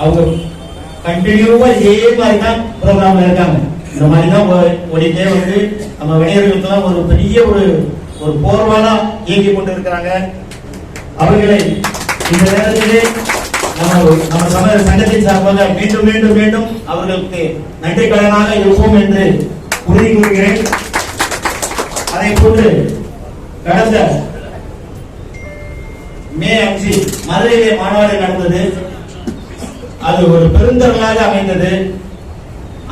அவங்க கண்டினியூவா இதே மாதிரி தான் ப்ரோக்ராம்ல இருக்காங்க. இந்த மாதிரி தான் ஓடிட்டே வந்து நம்ம வணிகர்களுக்கெல்லாம் ஒரு பெரிய ஒரு போர்வாலா இயங்கி கொண்டு இருக்கிறாங்க. அவர்களை இந்த நேரத்திலே நம்ம சங்கத்தின் சார்பாக மீண்டும் மீண்டும் மீண்டும் அவர்களுக்கு நன்றி கடனாக இருப்போம் என்று உறுதி கூறுகிறேன். அதை போன்று கடந்த மே 5 மதுரையிலே மாநாடு நடந்தது. அது ஒரு பெருந்தரலாக அமைந்தது.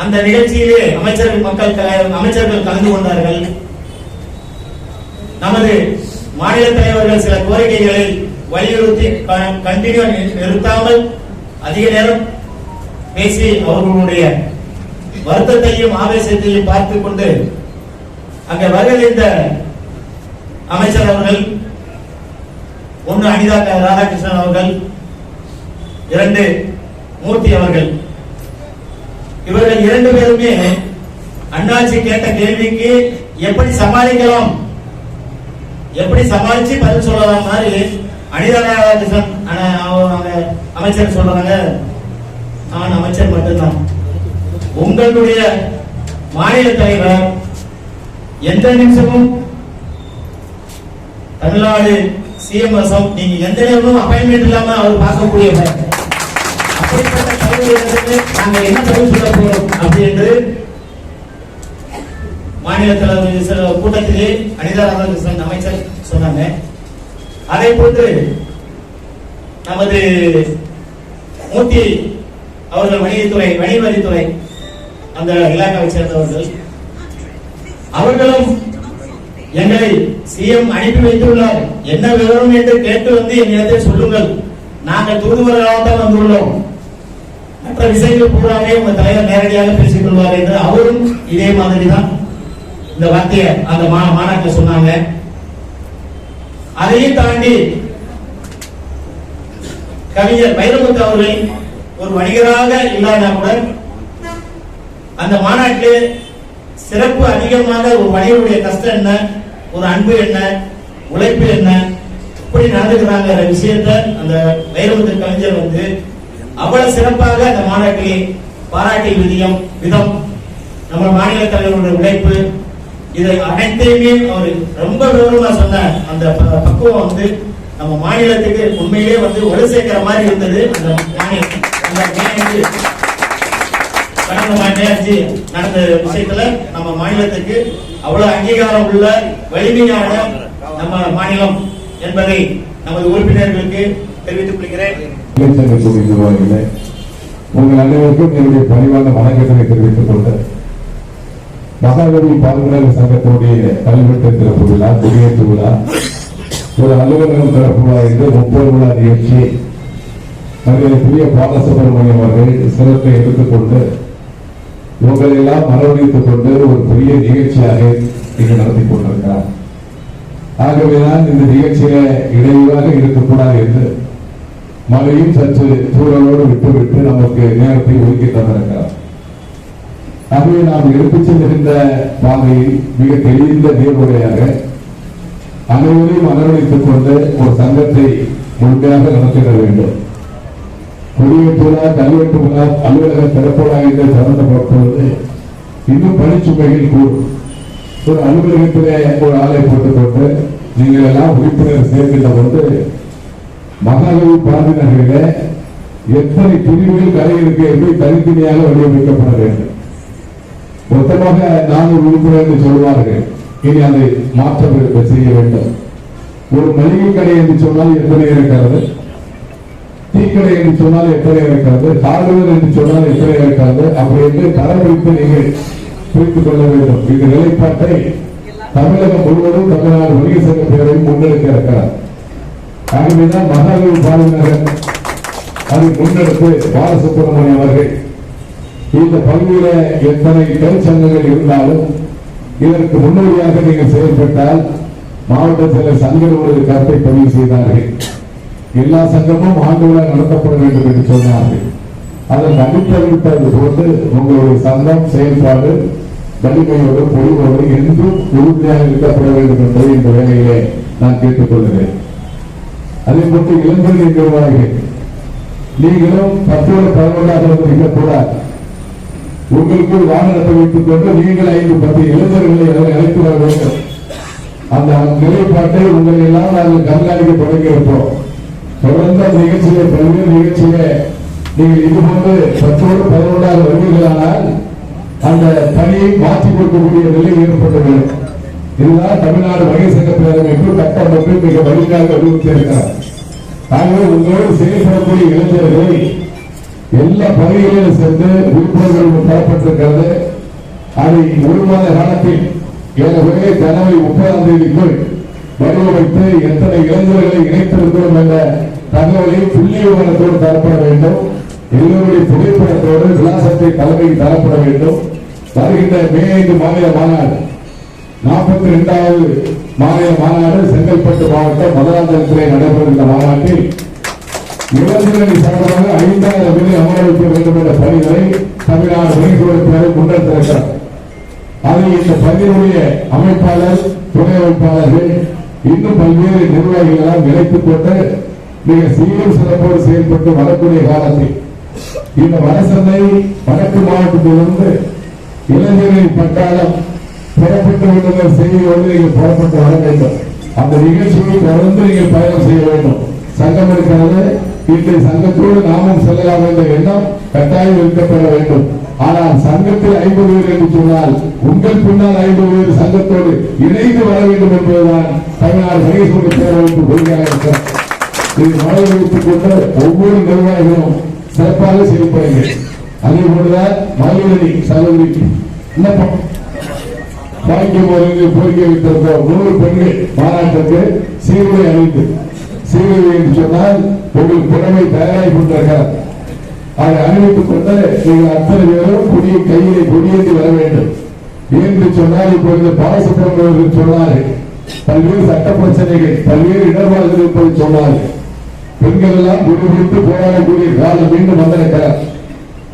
அந்த நிகழ்ச்சியிலே அமைச்சர்கள் கலந்து கொண்டார்கள். நமது மாநில தலைவர்கள் சில கோரிக்கைகளை வலியுறுத்தி கண்டினியூ நிறுத்தாமல் அதிக நேரம் பேசி அவர்களுடைய வருத்தத்தையும் ஆவேசத்தையும் பார்த்துக் கொண்டு அங்கே வருகின்ற அமைச்சர் அவர்கள், ஒன்று அனிதா ராதாகிருஷ்ணன் அவர்கள், 2 மூர்த்தி அவர்கள், இவர்கள் 2 பேருமே அண்ணாச்சி கேட்ட கேள்விக்கு எப்படி சமாளிக்கலாம், எப்படி சமாளிச்சு பதில் சொல்லலாம் மாதிரி அனிதா ராதாகிருஷ்ணன் அமைச்சர் சொல்றாங்க, நான் அமைச்சர் மட்டும்தான், உங்களுடைய மாநில தலைவர் எந்த நிமிஷமும் தமிழ்நாடு சிஎம் வசம் நீங்க எந்த நேரமும் அப்பாயின்மெண்ட் இல்லாம அவர் பார்க்கக்கூடியவர். அப்படிப்பட்ட தலைவர்களுக்கு நாங்க என்ன பதில் சொல்ல போறோம் அப்படி என்று மாநில தலைவர் கூட்டத்திலே அனிதா ராதாகிருஷ்ணன் அமைச்சர் சொன்னாங்க. அதை போன்று நமது மூர்த்தி அவர்கள் வணிகவரித்துறை அந்த இலாக்காவை சேர்ந்தவர்கள், அவர்களும் எங்களை சிஎம் அனுப்பி வைத்துள்ளார், என்ன விவரம் என்று கேட்டு வந்து என்னிடத்தை சொல்லுங்கள், நாங்கள் தூதுவர்களாக தான் வந்துள்ளோம், மற்ற விஷயங்கள் பூராமே உங்க தலைவர் நேரடியாக பேசிக் கொள்வார் என்று அவரும் இதே மாதிரி தான் இந்த வார்த்தையை அந்த மாநாட்டில் சொன்னாங்க. அதையும் தாண்டி கவிஞர் வைரமுத்து அவர்கள் ஒரு வணிகராக இல்லாத கூட அந்த மாநாட்டில் சிறப்பு அதிகமாக ஒரு வணிகருடைய கஷ்டம் என்ன, ஒரு அன்பு என்ன, உழைப்பு என்ன, இப்படி நடந்துக்கிறாங்க விஷயத்தை அந்த வைரமுத்து கவிஞர் வந்து அவ்வளவு சிறப்பாக அந்த மாநாட்டிலே பாராட்டி விதம் நம்ம மாநில தலைவருடைய உழைப்பு இதை அனைத்தையுமே அவர் ரொம்ப விவரமா சொன்ன அந்த பக்குவம் வந்து நம்ம மாநிலத்துக்கு உண்மையிலே வந்து ஒளி சேர்க்கிற மாதிரி இருந்தது. அந்த மாநிலம் நடந்த விஷயத்துல நம்ம மாநிலத்துக்கு அவ்வளவு அங்கீகாரம் உள்ள வலிமையான நம்ம மாநிலம் என்பதை நமது உறுப்பினர்களுக்கு தெரிவித்துக் கொள்கிறேன். உங்கள் அனைவருக்கும் என்னுடைய பணிவான வணக்கத்தை தெரிவித்துக் கொண்டு மகாகவி பாதுகாப்பு சங்கத்தினுடைய கல்வெட்டு திறப்பு விழா, குடியேற்று விழா, ஒரு அலுவலகம் திறப்பு விழா என்று 30 விழா நிகழ்ச்சி மரியாதைக்குரிய பாலசுப்ரமணியம் அவர்கள் சிறப்பை எடுத்துக்கொண்டு உங்களை எல்லாம் மரவணைத்துக் கொண்டு ஒரு பெரிய நிகழ்ச்சியாக இங்கு நடத்தி கொண்டிருக்கிறார். ஆகவேதான் இந்த நிகழ்ச்சியில இடையூறாக இருக்கக்கூடாது என்று மழையும் சற்று சூழலோடு விட்டுவிட்டு நமக்கு நேரத்தை ஒதுக்கி தந்திருக்கிறார். ஆகவே நாம் எடுத்துச் செல்கின்ற பாதையில் மிக தெளிந்த நேர்முறையாக அனைவரையும் அரவணைத்துக் கொண்டு ஒரு சங்கத்தை முழுமையாக நடத்திட வேண்டும். குடியேற்று விழா, கல்வெட்டு விழா, அலுவலக திறப்புழா என்று சம்பந்தப்பட்டுள்ளது இன்னும் பணிச்சுமைகள் கூடும். ஒரு அலுவலகத்திலே ஒரு ஆளை போட்டுக் கொண்டு நீங்கள் எல்லாம் உறுப்பினர் சேர்க்கின்ற போது மகாகவி பாரதி நகரில எத்தனை பிரிவுகள் கலை இருக்கு என்று தனித்தனியாக வடிவமைக்கப்பட வேண்டும். மொத்தமாக 400 உறுப்பினர் என்று சொல்வார்கள். இனி அதை மாற்றம் செய்ய வேண்டும். ஒரு மளிகை கடை என்று சொன்னால் எத்தனை இருக்கிறது, டீக்கடை என்று சொன்னால் எத்தனை இருக்கிறது, ஹார்ட்வேர் என்று சொன்னால் எத்தனை இருக்கிறது, அப்படி என்று தரப்பிடித்து நீங்கள் பிரித்துக் கொள்ள வேண்டும். இந்த நிலைப்பாட்டை தமிழகம் முழுவதும் தமிழ்நாடு வணிக சங்க பேரவையும் முன்னெடுக்க இருக்கிறார். ஆகவேதான் மகாகவி பாரதிநகர் அதை முன்னெடுத்து பாலசுப்ரமணியம் அவர்கள் இந்த பகுதியில எத்தனை தொழிற்சங்கங்கள் இருந்தாலும் இதற்கு முன்னோடியாக நீங்கள் செயல்பட்டால் மாவட்ட செயலர் சங்கர் ஒரு கருத்தை பதிவு செய்தார்கள். எல்லா சங்கமும் ஆண்டு விழா நடத்தப்பட வேண்டும் என்று சொன்னார்கள். அதன் அடிப்படைப்பது போட்டு உங்களுடைய சங்கம் செயல்பாடு வலிமையோடு பொழிவோடு என்றும் உறுதியாக இருக்கப்பட வேண்டும் என்பதை இந்த வேலையிலே நான் கேட்டுக் கொள்கிறேன். அதே போன்று இளைஞர்கள் நிர்வாகிகள் நீங்களும் 10-11 இருக்கக்கூடாது. உங்களுக்கு ஒரு வாகனத்தை வைத்துக் கொண்டு நீங்கள் 5-10 இளைஞர்களை அழைத்து வர வேண்டும். அந்த நிலைப்பாட்டை உங்களை எல்லாம் நாங்கள் கண்காணிக்க தொடங்கியிருப்போம். தொடர்ந்து அந்த நிகழ்ச்சியில பல்வேறு நிகழ்ச்சியில நீங்கள் இது போன்று 10-11 வருவீர்களானால் அந்த பணியை மாற்றிக் கொடுக்கக்கூடிய நிலை ஏற்பட்டது. இதுதான் தமிழ்நாடு வணிகர் சங்க பேரமைப்பு கட்டமைப்பு மிக வலிமையாக அறிவித்திருக்கிறார். ஆகவே உங்களோடு செயல்படக்கூடிய இளைஞர்களை எல்லா பகுதிகளிலும் சேர்ந்து விழிப்புணர்வு தரப்பட்டிருக்கிறது. அதை 1 மாத காலத்தில் ஏறக்குறைய ஜனவரி 30ஆம் தேதிக்குள் வடிவமைத்து எத்தனை இளைஞர்களை இணைத்திருக்கிறோம் என்ற தகவலை புள்ளி விவரத்தோடு தரப்பட வேண்டும். எல்லோருடைய புகைப்படத்தோடு விலாசத்தை தலைமையில் தரப்பட வேண்டும். வருகின்ற மே 5 மாநில மாநாடு 42வது மாநில மாநாடு செங்கல்பட்டு மாவட்டம் மதுராந்தகத்திலே நடைபெறுகின்ற மாநாட்டில் இளைஞரணி சார்பாக 5000 பேரை அமர வைக்க வேண்டும் என்ற பணிகளை தமிழ்நாடு வணிகர் முன்னெடுத்திருக்கிறார். அதை இந்த பணியுடைய அமைப்பாளர், துணை அமைப்பாளர்கள், இன்னும் பல்வேறு நிர்வாகிகளால் நினைத்துக் கொண்டு மிக சீரும் சிறப்போடு செயல்பட்டு வரக்கூடிய காலத்தில் இந்த வடசென்னை வடக்கு மாவட்டத்திலிருந்து இளைஞர்களின் பட்டாளம் புறப்பட்டு விடுகிற செய்தியோடு நீங்கள் புறப்பட்டு வர வேண்டும். அந்த நிகழ்ச்சியை தொடர்ந்து நீங்கள் பயணம் செய்ய வேண்டும். சங்கம் இருக்கிறது, இன்றைய சங்கத்தோடு நாமும் செல்லலாம் என்ற எண்ணம் கட்டாயம் இருக்கப்பட வேண்டும். ஆனால் சங்கத்தில் 50 பேர் என்று சொன்னால் உங்கள் பின்னால் 50 பேர் சங்கத்தோடு இணைந்து வர வேண்டும் என்பதுதான் தமிழ்நாடு வணிகர் பேரமைப்பு கொள்கையாக இருக்கிறார். இது மனதில் வைத்துக் கொண்டு ஒவ்வொரு நிர்வாகிகளும் சிறப்பாக செயல்படுங்கள். அதே போலதான் மகளிரணி சகோதரிக்கு விண்ணப்பம் பாக்கியம் கோரிக்கை வைத்திருக்கிறோம். 100 பெண்கள் மாநாட்டுக்கு சீருடை அணிந்து சீருடை என்று சொன்னால் உங்களுக்கு புறமை தயாராகி கொண்டிருக்கிறார். அதை அணிவித்துக் கொண்டு நீங்கள் அத்தனை பேரும் கொடியை கையிலே கொடியேற்றி வர வேண்டும் என்று சொன்னால் இப்பொழுது பாலசுப்ரமணியர்கள் சொன்னார்கள். பல்வேறு சட்ட பிரச்சனைகள், பல்வேறு இடர்பாடுகள் இருப்பதை சொன்னார்கள். பெண்கள் எல்லாம் குடிபிடித்து போராடக்கூடிய காலம் மீண்டும் வந்திருக்கிறார்.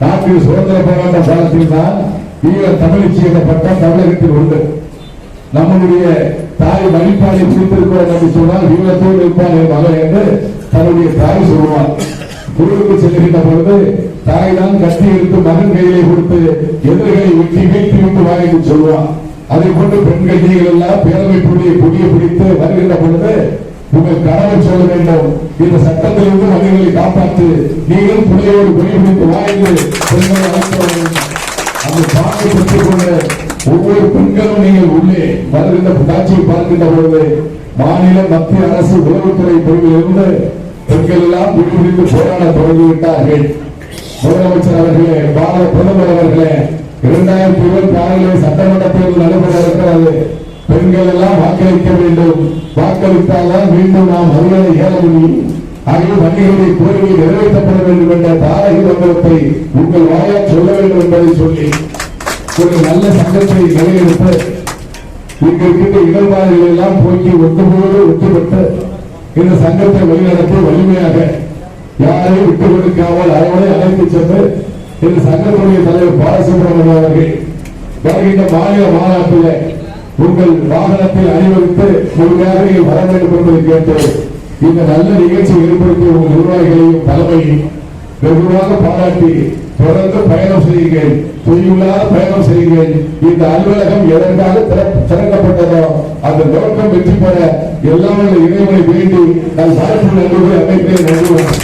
நாட்டில் சுதந்திர போராட்ட காலத்தில் தான் ஈழ தமிழ்ச்சி என்ற பட்டம் தமிழகத்தில் உண்டு. நம்முடைய தாய் வழிபாடை பிடித்திருக்கிறோம் என்று சொன்னால் ஈழத்தோடு இருப்பான் என் மகன் என்று தன்னுடைய தாய் சொல்லுவார். குழுவுக்கு செல்கின்ற பொழுது தாய் தான் கட்டி எடுத்து மகன் கையிலே கொடுத்து எதிர்களை வெட்டி வீழ்த்தி விட்டு வா என்று சொல்லுவான். அதை கொண்டு பெண்கள் நீங்கள் எல்லாம் பேரவை புள்ளியை கொடியை பிடித்து வருகின்ற பொழுது உங்கள் கணவன் சொல்ல வேண்டும், இந்த சட்டத்திலிருந்து மனிதர்களை காப்பாற்று, நீங்களும் புள்ளியோடு கொடி பிடித்து வா என்று பெண்களை அழைக்க அந்த பானை பெற்றுக் கொண்ட ஒவ்வொரு பெண்களும் நீங்கள் உள்ளே வருகின்ற காட்சியை பார்க்கின்ற பொழுது மாநில மத்திய அரசு உளவுத்துறை பிரிவில் இருந்து பெண்கள் எல்லாம் குடிபிடித்து போராட தொடங்கிவிட்டார்கள். முதலமைச்சர் அவர்களே, பாரத பிரதமர் அவர்களே, 2026 சட்டமன்ற தேர்தல் நடைபெற இருக்கிறது. பெண்கள் எல்லாம் வாக்களிக்க வேண்டும். வாக்களித்தால்தான் மீண்டும் நாம் மரியாதை ஏற முடியும். ஆகிய வணிகர்களுடைய கோரிக்கை நிறைவேற்றப்பட வேண்டும் என்ற தாரக மந்திரத்தை உங்கள் வாயால் சொல்ல வேண்டும் என்பதை சொல்லி ஒரு நல்ல சங்கத்தை நிலையெடுத்து இங்கு இருக்கின்ற இடர்பாடுகளை எல்லாம் போக்கி ஒத்துப்பட்டு இந்த சங்கத்தை வழிநடத்தி வலிமையாக யாரையும் விட்டுக் கொடுக்காமல் அவரை அழைத்து சென்று இந்த சங்கத்துடைய தலைவர் பாலசுப்ரமணியன் அவர்கள் வருகின்ற மாநில மாநாட்டில் உங்கள் வாகனத்தில் அணிவகுத்து முழுமையாக நீங்கள் வர வேண்டும் என்பதை கேட்டு இந்த நல்ல நிகழ்ச்சி ஏற்படுத்திய உங்கள் நிர்வாகிகளையும் தலைமையும் வெகுவாக பாராட்டி தொடர்ந்து பயணம் செய்யுங்கள், தொய்வில்லாத பயணம் செய்யுங்கள். இந்த அலுவலகம் எதற்காக திறக்கப்பட்டதோ அந்த நோக்கம் வெற்றி பெற எல்லாம் இறைவனை வேண்டி நான் சார்புள்ள அமைப்பை நம்புகிறேன்.